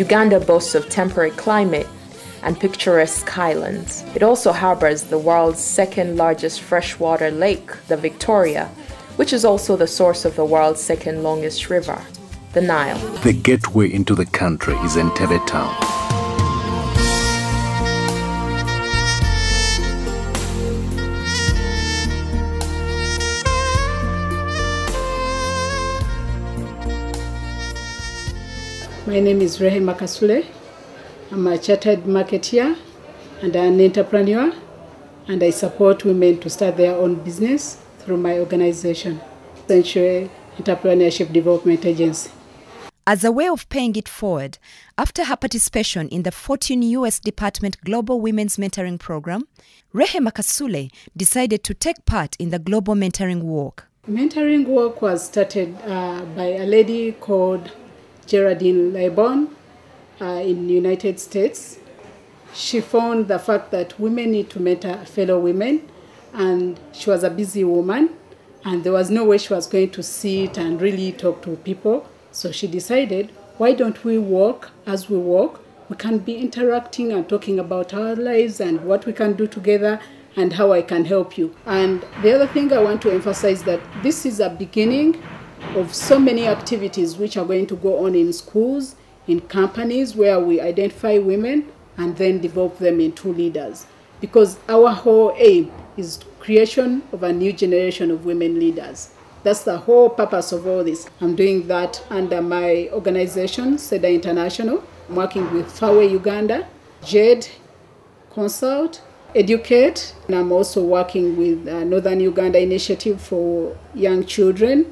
Uganda boasts of temperate climate and picturesque islands. It also harbors the world's second largest freshwater lake, the Victoria, which is also the source of the world's second longest river, the Nile. The gateway into the country is Entebbe town. My name is Rehema Kasule. I'm a chartered marketeer and an entrepreneur, and I support women to start their own business through my organization, Century Entrepreneurship Development Agency. As a way of paying it forward, after her participation in the Fortune US Department Global Women's Mentoring Program, Rehema Kasule decided to take part in the Global Mentoring Walk. Mentoring work was started by a lady called Geraldine Laibon in the United States. She found the fact that women need to mentor fellow women, and she was a busy woman, and there was no way she was going to sit and really talk to people. So she decided, why don't we walk? As we walk, we can be interacting and talking about our lives and what we can do together and how I can help you. And the other thing I want to emphasize that this is a beginning of so many activities which are going to go on in schools, in companies where we identify women and then develop them into leaders. Because our whole aim is creation of a new generation of women leaders. That's the whole purpose of all this. I'm doing that under my organization, SEDA International. I'm working with Fawe Uganda, JED, Consult, Educate, and I'm also working with Northern Uganda Initiative for Young Children.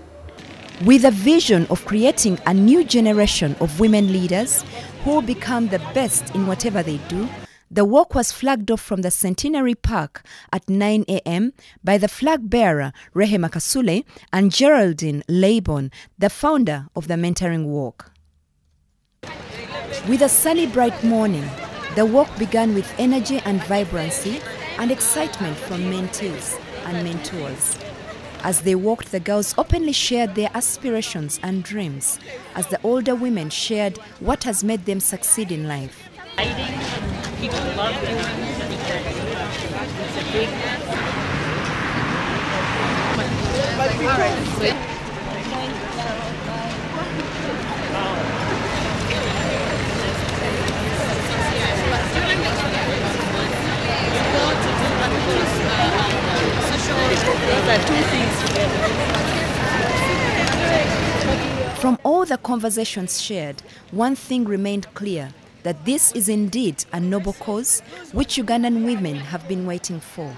With a vision of creating a new generation of women leaders who will become the best in whatever they do, the walk was flagged off from the Centenary Park at 9 a.m. by the flag bearer Rehema Kasule and Geraldine Laibon, the founder of the Mentoring Walk. With a sunny bright morning, the walk began with energy and vibrancy and excitement from mentees and mentors. As they walked, the girls openly shared their aspirations and dreams as the older women shared what has made them succeed in life. People love you because it's a big From all the conversations shared, one thing remained clear, that this is indeed a noble cause which Ugandan women have been waiting for.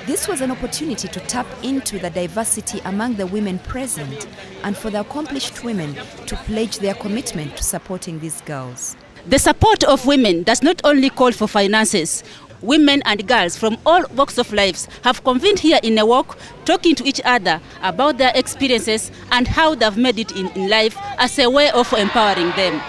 This was an opportunity to tap into the diversity among the women present and for the accomplished women to pledge their commitment to supporting these girls. The support of women does not only call for finances. Women and girls from all walks of lives have convened here in a walk, talking to each other about their experiences and how they've made it in life as a way of empowering them.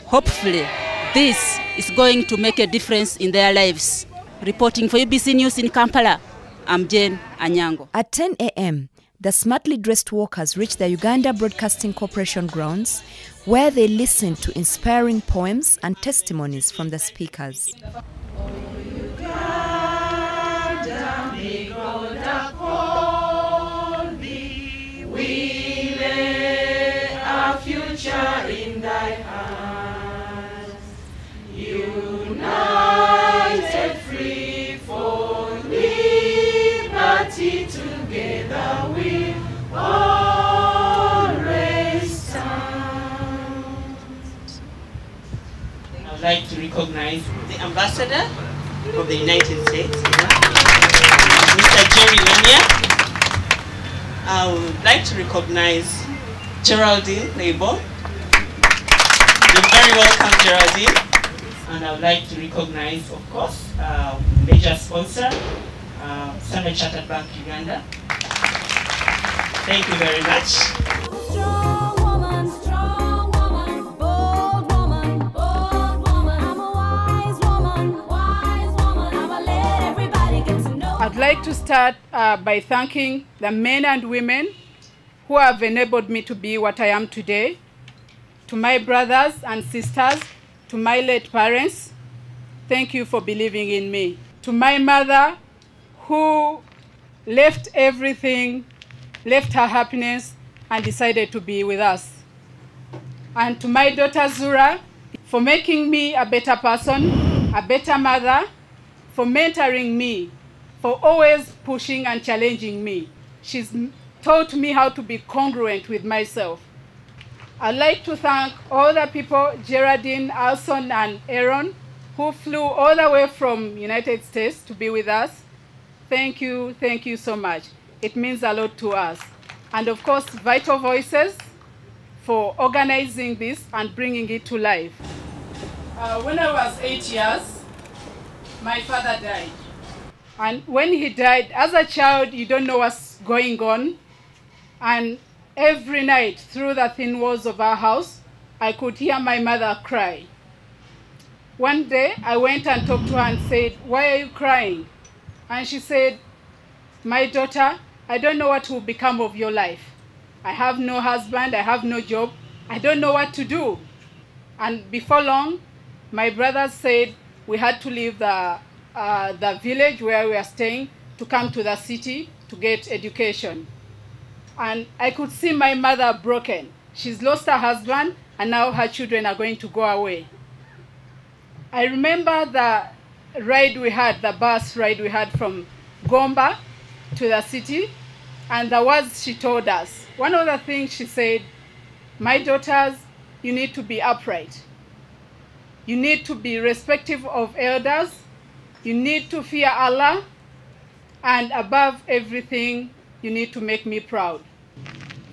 Hopefully, this is going to make a difference in their lives. Reporting for UBC News in Kampala, I'm Jane Anyango. At 10 a.m., the smartly dressed walkers reached the Uganda Broadcasting Corporation grounds, where they listened to inspiring poems and testimonies from the speakers. In thy hands, united, free for liberty, together we always stand. I'd like to recognize the ambassador of the United States, Mr. Jerry Lemia. I would like to recognize Geraldine Laibon. You're very welcome, Geraldine. And I would like to recognize, of course, major sponsor, Standard Chartered Bank Uganda. Thank you very much. Strong woman, bold woman, bold woman. I'm a wise woman, I'ma let everybody get to know. I'd like to start by thanking the men and women who have enabled me to be what I am today. To my brothers and sisters, to my late parents, thank you for believing in me. To my mother, who left everything, left her happiness, and decided to be with us. And to my daughter Zura, for making me a better person, a better mother, for mentoring me, for always pushing and challenging me. She's taught me how to be congruent with myself. I'd like to thank all the people, Geraldine, Alson, and Aaron, who flew all the way from United States to be with us. Thank you so much. It means a lot to us. And of course, Vital Voices for organizing this and bringing it to life. When I was 8 years, my father died. And when he died, as a child, you don't know what's going on. And every night, through the thin walls of our house, I could hear my mother cry. One day, I went and talked to her and said, "Why are you crying?" And she said, "My daughter, I don't know what will become of your life. I have no husband, I have no job, I don't know what to do." And before long, my brothers said we had to leave the village where we are staying to come to the city to get education. And I could see my mother broken. She's lost her husband, and now her children are going to go away. I remember the ride we had, the bus ride we had from Gomba to the city, and the words she told us. One of the things she said, "My daughters, you need to be upright. You need to be respectful of elders. You need to fear Allah. And above everything, you need to make me proud."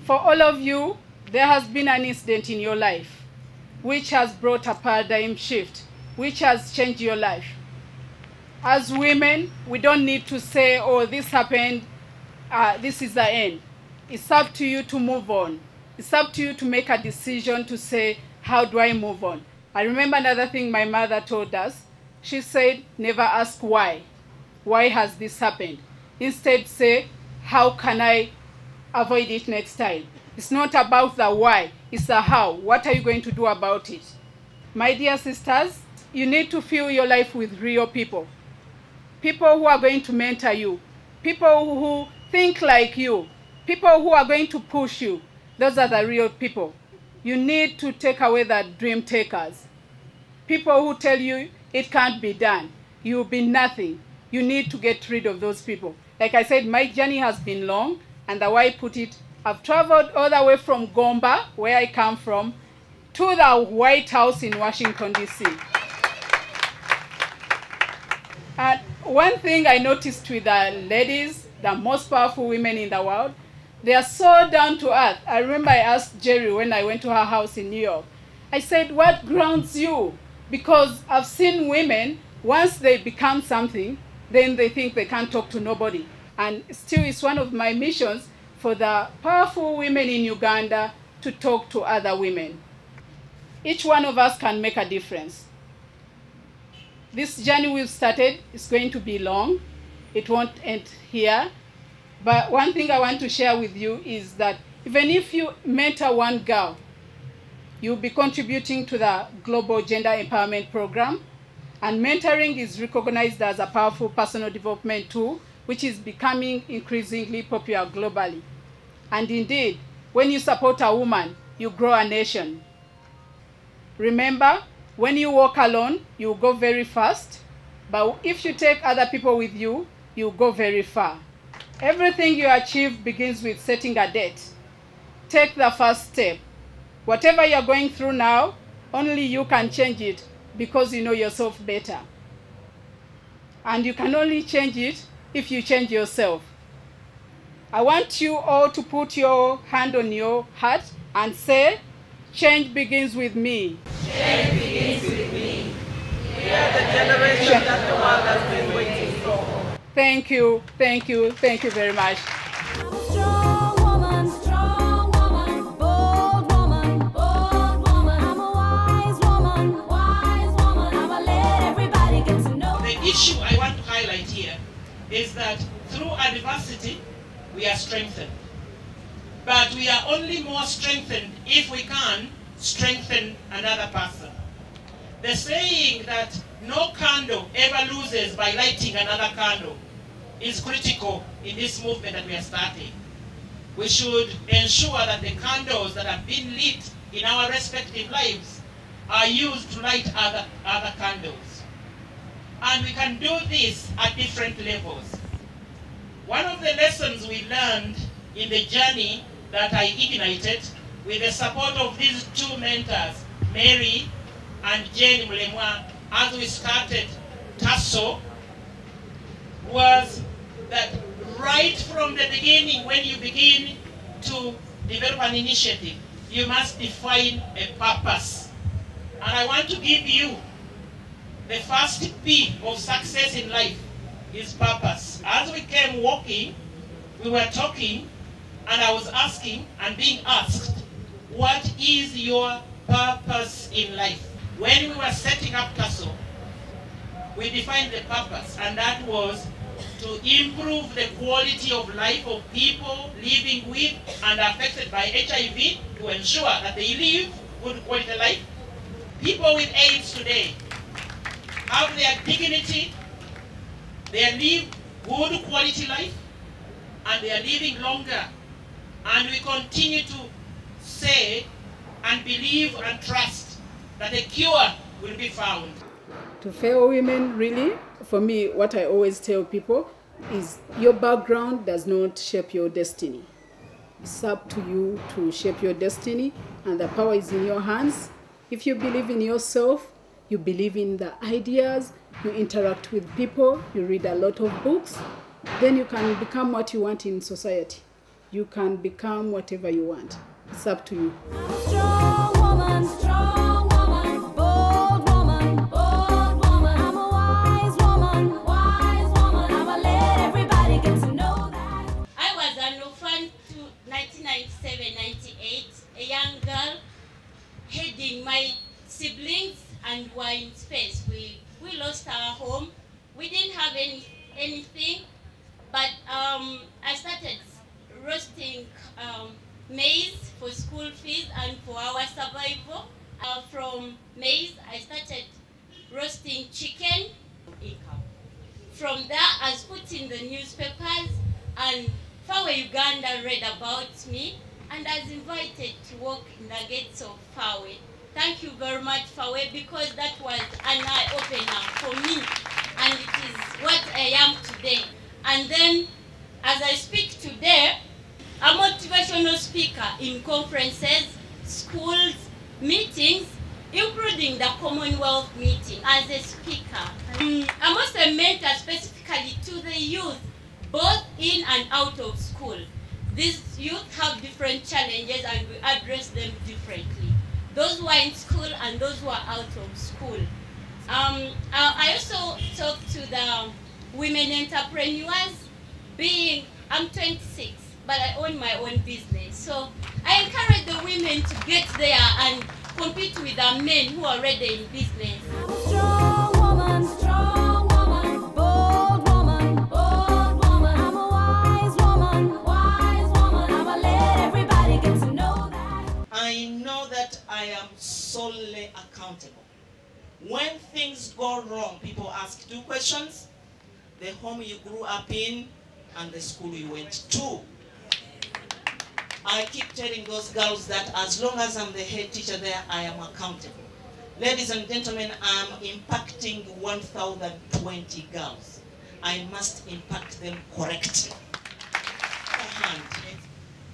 For all of you, there has been an incident in your life which has brought a paradigm shift, which has changed your life. As women, we don't need to say, "Oh, this happened, this is the end." It's up to you to move on. It's up to you to make a decision to say, "How do I move on?" I remember another thing my mother told us. She said, "Never ask why. Why has this happened? Instead say, how can I avoid it next time?" It's not about the why, it's the how. What are you going to do about it? My dear sisters, you need to fill your life with real people. People who are going to mentor you. People who think like you. People who are going to push you. Those are the real people. You need to take away the dream takers. People who tell you it can't be done. You'll be nothing. You need to get rid of those people. Like I said, my journey has been long, and the way I put it, I've traveled all the way from Gomba, where I come from, to the White House in Washington, D.C. And one thing I noticed with the ladies, the most powerful women in the world, they are so down to earth. I remember I asked Jerry when I went to her house in New York. I said, "What grounds you?" Because I've seen women, once they become something, then they think they can't talk to nobody. And still, it's one of my missions for the powerful women in Uganda to talk to other women. Each one of us can make a difference. This journey we've started is going to be long. It won't end here. But one thing I want to share with you is that even if you mentor one girl, you'll be contributing to the Global Gender Empowerment Program. And mentoring is recognized as a powerful personal development tool, which is becoming increasingly popular globally. And indeed, when you support a woman, you grow a nation. Remember, when you walk alone, you go very fast. But if you take other people with you, you go very far. Everything you achieve begins with setting a date. Take the first step. Whatever you're going through now, only you can change it because you know yourself better. And you can only change it if you change yourself. I want you all to put your hand on your heart and say, "Change begins with me." Change begins with me. We are the generation that the world has been waiting for. Thank you very much. Strong woman, bold woman, bold woman. I'm a wise woman, I'ma let everybody get to know. The issue I want to highlight here is that through adversity, we are strengthened. But we are only more strengthened if we can strengthen another person. The saying that no candle ever loses by lighting another candle is critical in this movement that we are starting. We should ensure that the candles that have been lit in our respective lives are used to light other candles. And we can do this at different levels. One of the lessons we learned in the journey that I ignited with the support of these two mentors, Mary and Jane Mulemwa, as we started TASO, was that right from the beginning, when you begin to develop an initiative, you must define a purpose. And I want to give you the first P of success in life is purpose. As we came walking, we were talking, and I was asking and being asked, what is your purpose in life? When we were setting up TASO, we defined the purpose, and that was to improve the quality of life of people living with and affected by HIV, to ensure that they live good quality life. People with AIDS today have their dignity, they live good quality life, and they are living longer. And we continue to say and believe and trust that a cure will be found. To fail women, really, for me, what I always tell people is your background does not shape your destiny. It's up to you to shape your destiny, and the power is in your hands. If you believe in yourself, you believe in the ideas, you interact with people, you read a lot of books, then you can become what you want in society. You can become whatever you want. It's up to you. Strong woman, bold woman, bold woman. I'm a wise woman, I'ma let everybody get to know that. I was an orphan to 1997-98, a young girl heading my siblings and were in space. We lost our home. We didn't have anything, but I started roasting maize for school fees and for our survival. From maize, I started roasting chicken income. From there, I was put in the newspapers, and Fawe Uganda read about me, and I was invited to walk in the gates of Fawe. Thank you very much, Fawe, because that was an eye-opener for me, and it is what I am today. And then, as I speak today, a motivational speaker in conferences, schools, meetings, including the Commonwealth meeting as a speaker. I'm also a mentor specifically to the youth, both in and out of school. These youth have different challenges, and we address them differently. Those who are in school and those who are out of school. I also talk to the women entrepreneurs, I'm 26, but I own my own business. So I encourage the women to get there and compete with the men who are already in business. Strong woman, bold woman, bold woman. I'm a wise woman, I'ma let everybody get to know that. I know that I am solely accountable. When things go wrong, people ask two questions: the home you grew up in and the school you went to. I keep telling those girls that as long as I'm the head teacher there, I am accountable. Ladies and gentlemen, I'm impacting 1,020 girls. I must impact them correctly.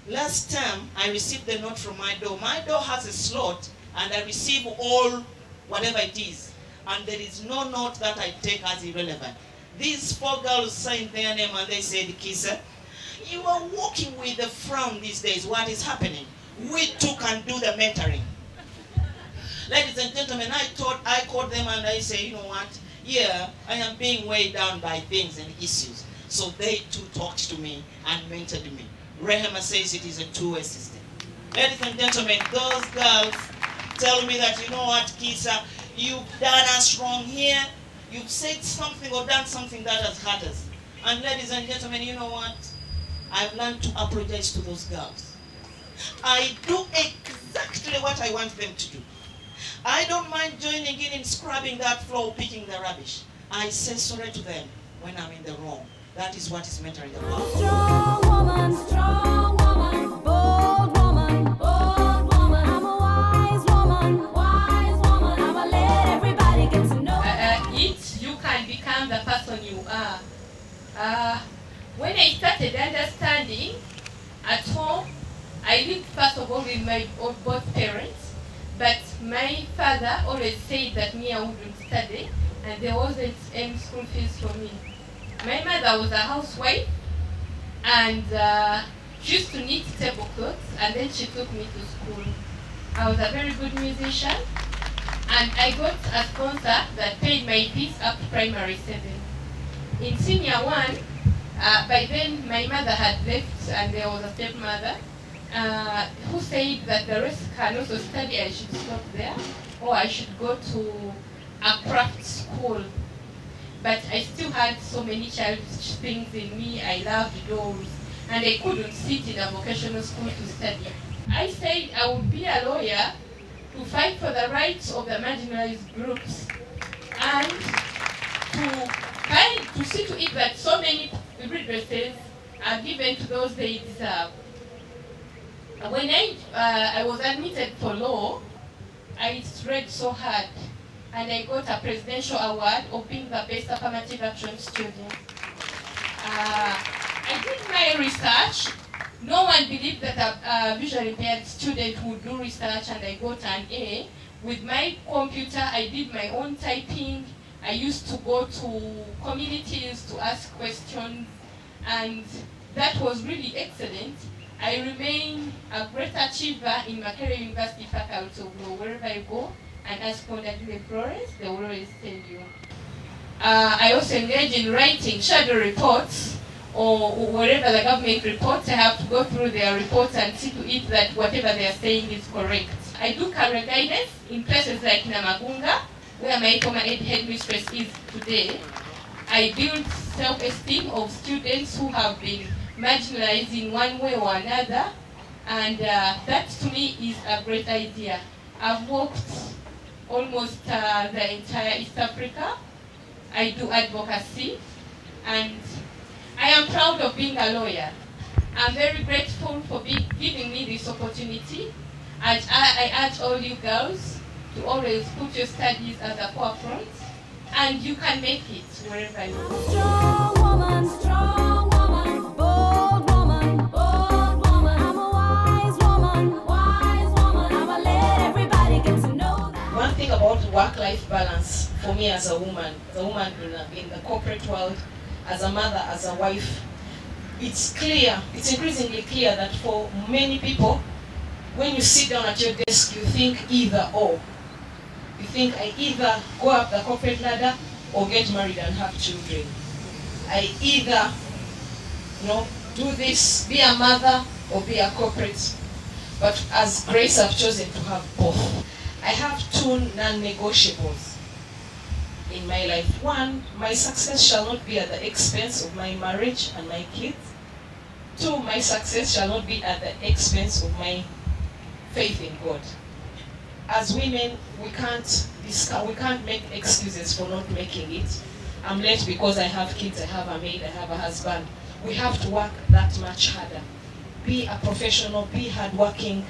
Last term, I received the note from my door. My door has a slot, and I receive all whatever it is. And there is no note that I take as irrelevant. These 4 girls signed their name, and they said, Kisa, you are walking with a frown these days. What is happening? We too can do the mentoring. Ladies and gentlemen, I called them and I say, you know what? Yeah, I am being weighed down by things and issues. So they too talked to me and mentored me. Rehema says it is a two-way system. Ladies and gentlemen, those girls tell me that, you know what, Kisa, you've done us wrong here. You've said something or done something that has hurt us. And ladies and gentlemen, you know what? I've learned to apologize to those girls. I do exactly what I want them to do. I don't mind joining in scrubbing that floor, picking the rubbish. I say sorry to them when I'm in the wrong. That is what is mentoring the world. Strong woman, bold woman, bold woman. I'm a wise woman, I'ma let everybody get to know. You can become the person you are. When I started understanding at home, I lived first of all with my both parents, but my father always said that me I wouldn't study, and there wasn't any school fees for me. My mother was a housewife, and she used to knit tablecloths, and then she took me to school. I was a very good musician, and I got a sponsor that paid my fees up to primary 7. In senior 1, by then my mother had left, and there was a stepmother who said that the rest can also study, I should stop there, or I should go to a craft school. But I still had so many childish things in me. I loved dolls, and I couldn't sit in a vocational school to study. I said I would be a lawyer to fight for the rights of the marginalized groups, and to see to it that so many redresses are given to those they deserve. When I was admitted for law, I read so hard, and I got a presidential award of being the best affirmative action student. I did my research. No one believed that a visually impaired student would do research, and I got an A. With my computer, I did my own typing. I used to go to communities to ask questions, and that was really excellent. I remain a great achiever in Makerere University Faculty of Law. Wherever I go and ask Condadile Flores, they will always tell you. I also engage in writing shadow reports, or wherever the government reports, I have to go through their reports and see to it that whatever they are saying is correct. I do career guidance in places like Namagunga, where my former headmistress is today. I build self-esteem of students who have been marginalized in one way or another, and that to me is a great idea. I've worked almost the entire East Africa. I do advocacy, and I am proud of being a lawyer. I'm very grateful for giving me this opportunity, and I urge all you girls to always put your studies at the forefront, and you can make it wherever you go. Strong woman, bold woman, bold woman. I'm a wise woman, I'ma let everybody get to know that. One thing about work-life balance for me as a woman in the corporate world, as a mother, as a wife, it's clear, it's increasingly clear that for many people, when you sit down at your desk, you think either or. You think I either go up the corporate ladder or get married and have children. I either, do this, be a mother or be a corporate. But as Grace, I've chosen to have both. I have 2 non-negotiables in my life. 1, my success shall not be at the expense of my marriage and my kids. 2, my success shall not be at the expense of my faith in God. As women, we can't make excuses for not making it. I'm late because I have kids, I have a maid, I have a husband. We have to work that much harder. Be a professional, be hardworking,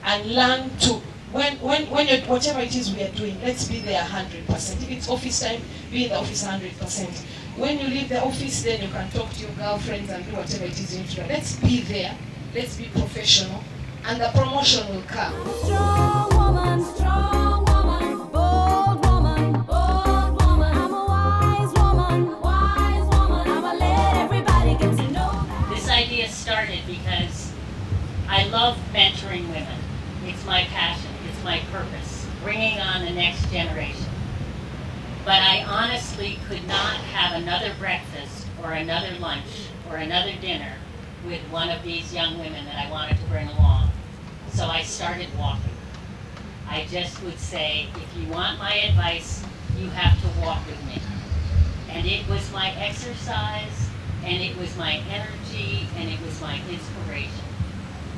and learn to, whatever it is we are doing, let's be there 100%. If it's office time, be in the office 100%. When you leave the office, then you can talk to your girlfriends and do whatever it is you need to do. Let's be there, let's be professional, and the promotion will come. Strong woman, bold woman, bold woman. I'm a wise woman, I'ma let everybody get to know that. This idea started because I love mentoring women. It's my passion, it's my purpose, bringing on the next generation. But I honestly could not have another breakfast or another lunch or another dinner with one of these young women that I wanted to bring along. So I started walking. I just would say, if you want my advice, you have to walk with me. And it was my exercise, and it was my energy, and it was my inspiration.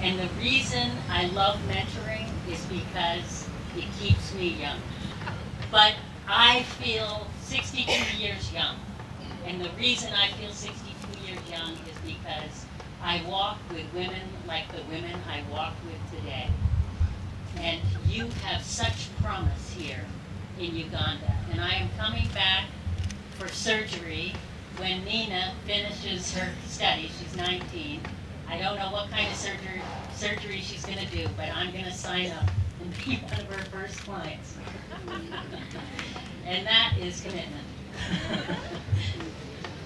And the reason I love mentoring is because it keeps me young. But I feel 62 years young. And the reason I feel 62 years young is because I walk with women like the women I walk with today. And you have such promise here in Uganda. And I am coming back for surgery when Nina finishes her study. She's 19. I don't know what kind of surgery she's going to do, but I'm going to sign up and be one of her first clients. And that is commitment.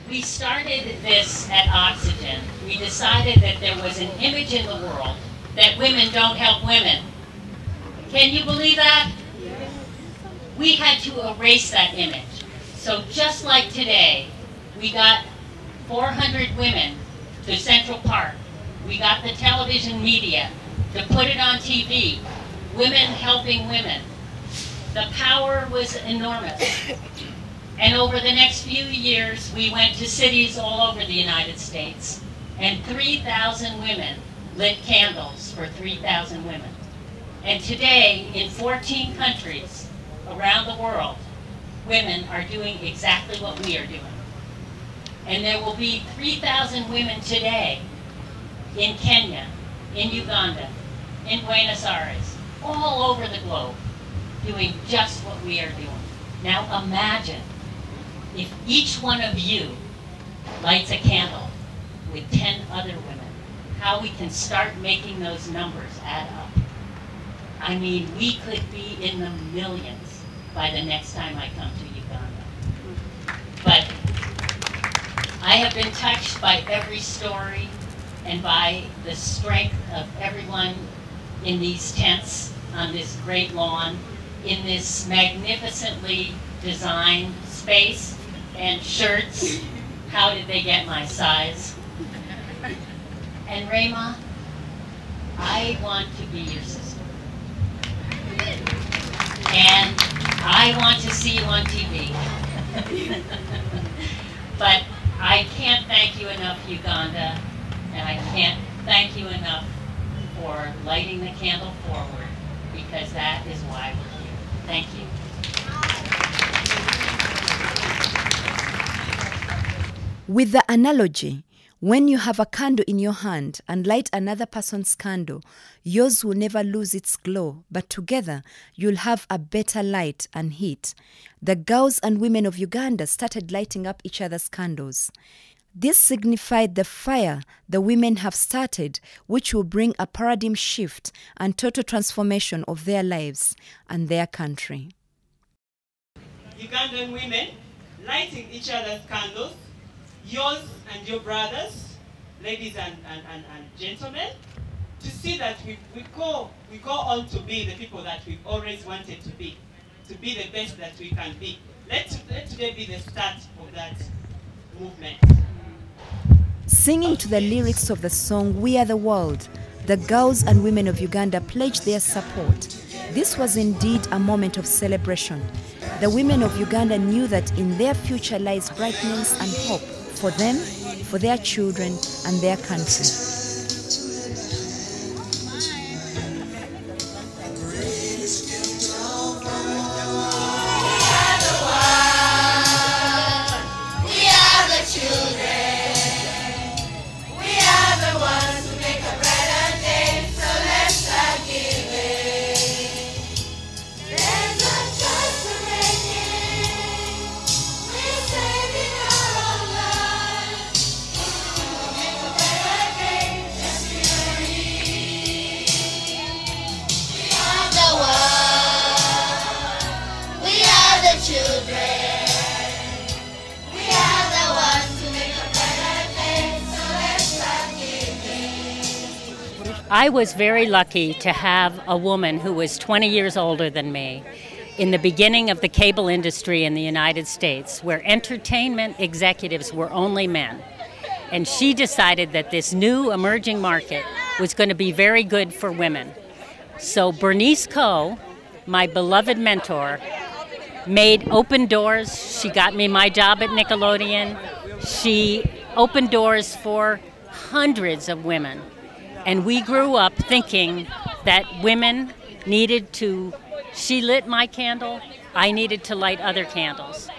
We started this at Oxygen. We decided that there was an image in the world that women don't help women. Can you believe that? We had to erase that image. So just like today, we got 400 women to Central Park. We got the television media to put it on TV. Women helping women. The power was enormous. And over the next few years, we went to cities all over the United States, and 3,000 women lit candles for 3,000 women. And today, in 14 countries around the world, women are doing exactly what we are doing. And there will be 3,000 women today in Kenya, in Uganda, in Buenos Aires, all over the globe, doing just what we are doing. Now imagine if each one of you lights a candle with 10 other women, how we can start making those numbers add up. I mean, we could be in the millions by the next time I come to Uganda. But I have been touched by every story and by the strength of everyone in these tents on this great lawn, in this magnificently designed space and shirts. How did they get my size? And Rema, I want to be your sister. And I want to see you on TV. But I can't thank you enough, Uganda, and I can't thank you enough for lighting the candle forward, because that is why we're here. Thank you. With the analogy, when you have a candle in your hand and light another person's candle, yours will never lose its glow, but together you'll have a better light and heat. The girls and women of Uganda started lighting up each other's candles. This signified the fire the women have started, which will bring a paradigm shift and total transformation of their lives and their country. Ugandan women lighting each other's candles, yours and your brothers, ladies and gentlemen, to see that we go on to be the people that we've always wanted to be the best that we can be. Let today be the start of that movement. Singing to the lyrics of the song We Are the World, the girls and women of Uganda pledged their support. This was indeed a moment of celebration. The women of Uganda knew that in their future lies brightness and hope for them, for their children, and their country. I was very lucky to have a woman who was 20 years older than me in the beginning of the cable industry in the United States, where entertainment executives were only men. And she decided that this new emerging market was going to be very good for women. So Bernice Coe, my beloved mentor, made open doors. She got me my job at Nickelodeon. She opened doors for hundreds of women. And we grew up thinking that women needed to, she lit my candle, I needed to light other candles.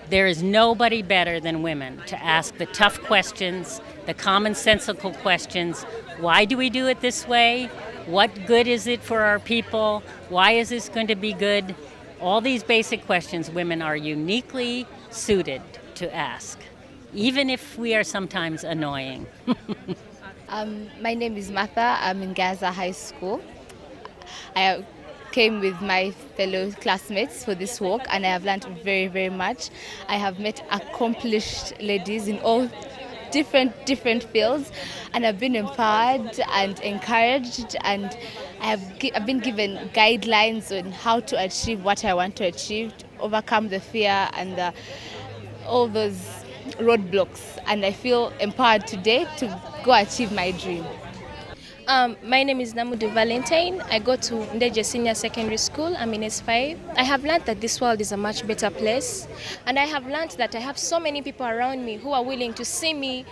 There is nobody better than women to ask the tough questions, the commonsensical questions. Why do we do it this way? What good is it for our people? Why is this going to be good? All these basic questions women are uniquely suited to ask, even if we are sometimes annoying. My name is Martha. I'm in Gaza High School. I came with my fellow classmates for this walk, and I have learned very, very much. I have met accomplished ladies in all different fields, and I've been empowered and encouraged, and I've been given guidelines on how to achieve what I want to achieve, to overcome the fear and all those roadblocks, and I feel empowered today to go achieve my dream. My name is Namudu Valentine. I go to Ndeje Senior Secondary School. I'm in S5. I have learned that this world is a much better place, and I have learned that I have so many people around me who are willing to see me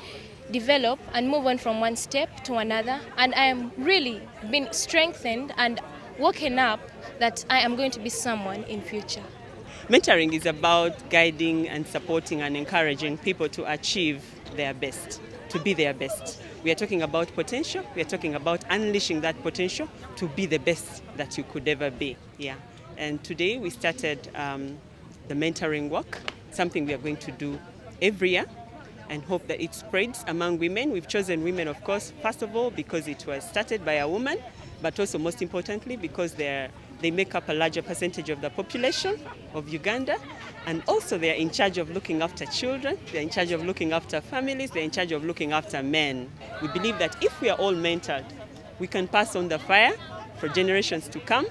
develop and move on from one step to another, and I am really been strengthened and woken up that I am going to be someone in future. Mentoring is about guiding and supporting and encouraging people to achieve their best, to be their best. We are talking about potential. We are talking about unleashing that potential to be the best that you could ever be. Yeah. And today we started the mentoring work, something we are going to do every year, and hope that it spreads among women. We've chosen women, of course, first of all, because it was started by a woman, but also most importantly because they make up a larger percentage of the population of Uganda, and also they are in charge of looking after children, they're in charge of looking after families, they're in charge of looking after men. We believe that if we are all mentored, we can pass on the fire for generations to come,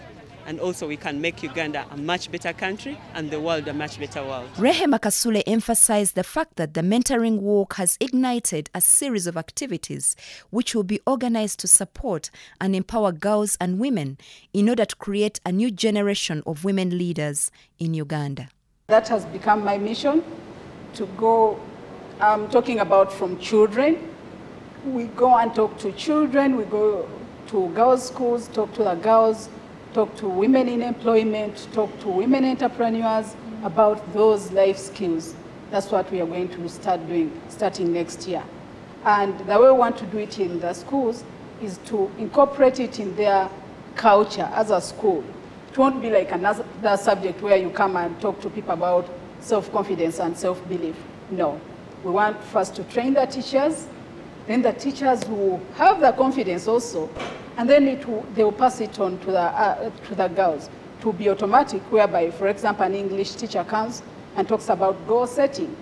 and also we can make Uganda a much better country and the world a much better world. Rehema Kasule emphasized the fact that the mentoring walk has ignited a series of activities which will be organized to support and empower girls and women in order to create a new generation of women leaders in Uganda. That has become my mission, to go, talking about from children. We go and talk to children, we go to girls' schools, talk to the girls, talk to women in employment, talk to women entrepreneurs about those life skills. That's what we are going to start doing starting next year. And the way we want to do it in the schools is to incorporate it in their culture as a school. It won't be like another subject where you come and talk to people about self-confidence and self-belief. No. We want first to train the teachers, then the teachers who have the confidence also, and then they will pass it on to the girls to be automatic, whereby, for example, an English teacher comes and talks about goal setting,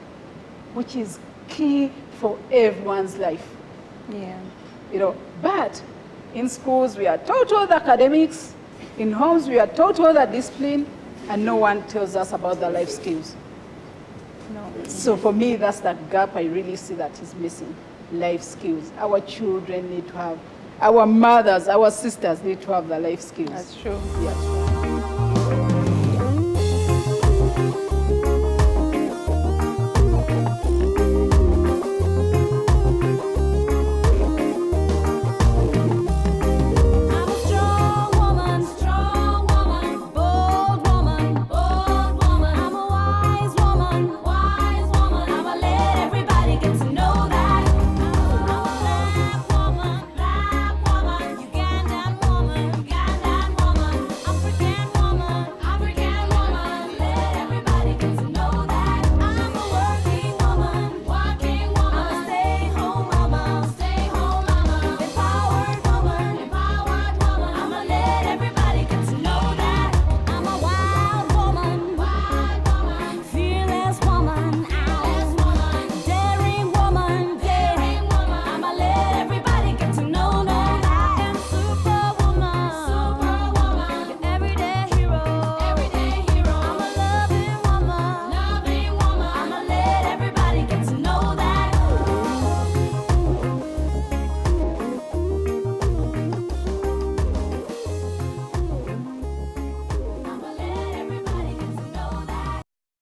which is key for everyone's life. Yeah. You know, but in schools we are taught all the academics, in homes we are taught all the discipline, and no one tells us about the life skills. No. So for me, that's that gap I really see that is missing. Life skills. Our children need to have, our mothers, our sisters need to have the life skills. That's true. Yes.